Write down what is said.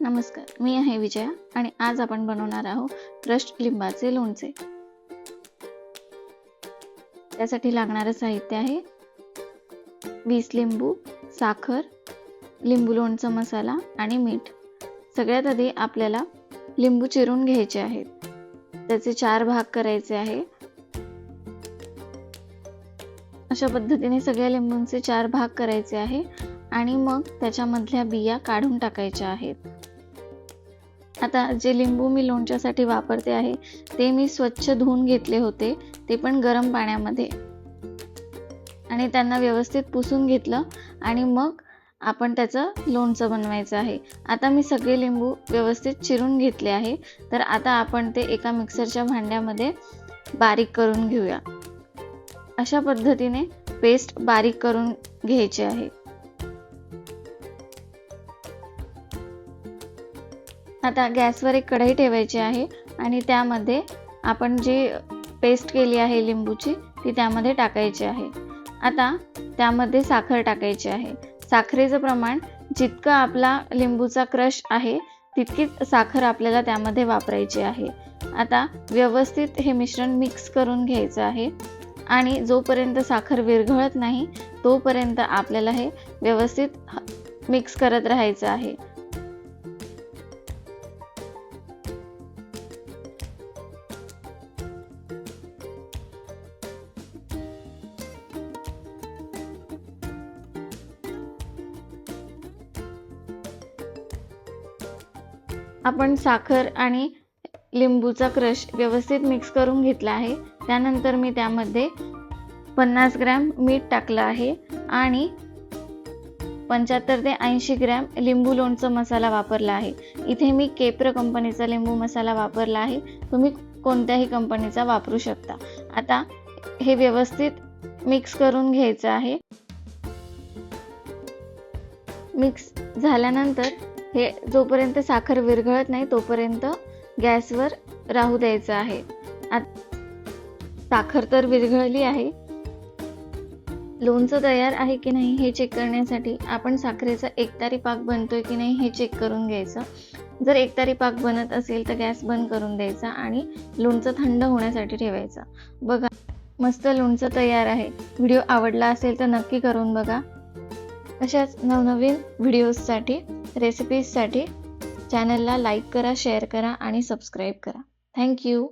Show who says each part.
Speaker 1: नमस्कार, मी आहे विजया आणि आज आपण बनवणार आहोत क्रश्ड लिंबाचे लोणचे। त्यासाठी लागणारे साहित्य आहे 20 लिंबू, साखर, लिंबू लोणचा मसाला आणि मीठ। सगळ्यात आधी आपल्याला लिंबू चिरून घ्यायचे आहेत। त्याचे 4 भाग करायचे आहे। अशा पद्धतीने सगळ्या लिंबूंचे 4 भाग करायचे आहे आणि मग त्याच्यामधल्या बिया काढून टाकायच्या आहेत। आता जे लिंबू मी लोणच्यासाठी वापरते आहे ते मी स्वच्छ धुवून घेतले होते, ते पण गरम पाण्यामध्ये, आणि त्यांना व्यवस्थित पुसून घेतलं आणि मग आपण त्याचं लोणचं बनवायचं आहे। आता मी सगळे लिंबू व्यवस्थित चिरून घेतले आहे, तर आता आपण ते एका मिक्सरच्या भांड्यामध्ये बारीक करून घेऊया। अशा पद्धतीने पेस्ट बारीक करून घ्यायची आहे। आता गॅसवर एक कढई ठेवायची आहे आणि त्यामध्ये आपण जी पेस्ट केली आहे लिंबूची ती त्यामध्ये टाकायची आहे। आता त्यामध्ये साखर टाकायची आहे। साखरेचं प्रमाण जितकं आपला लिंबूचा क्रश आहे तितकीच साखर आपल्याला त्यामध्ये वापरायची आहे। आता व्यवस्थित हे मिश्रण मिक्स करून घ्यायचं आहे आणि जोपर्यंत साखर विरघळत नाही तोपर्यंत आपल्याला हे व्यवस्थित मिक्स करत राहायचं आहे। आपण साखर आणि लिंबूचा क्रश व्यवस्थित मिक्स करून घेतला आहे। त्यानंतर मी त्यामध्ये 50 ग्रॅम मीठ टाकलं आहे आणि 75 ते 80 ग्रॅम लिंबू लोणचं मसाला वापरला आहे। इथे मी केप्र कंपनीचा लिंबू मसाला वापरला आहे, तुम्ही कोणत्याही कंपनीचा वापरू शकता। आता हे व्यवस्थित मिक्स करून घ्यायचं आहे। मिक्स झाल्यानंतर हे जोपर्यंत साखर विरघळत नाही तोपर्यंत गॅसवर राहू द्यायचं आहे। साखर तर विरघळली आहे। लोणचं तयार आहे की नाही हे चेक करण्यासाठी आपण साखरेचा एकतारी पाक बनतोय की नाही हे चेक करून घ्यायचं। जर एकतारी पाक बनत असेल तर गॅस बंद करून द्यायचा आणि लोणचं थंड होण्यासाठी ठेवायचं। बघा, मस्त लोणचं तयार आहे। व्हिडिओ आवडला असेल तर नक्की करून बघा। अशाच नवनवीन व्हिडिओजसाठी, रेसिपीजसाठी चॅनलला लाईक करा, शेअर करा आणि सबस्क्राईब करा। Thank you.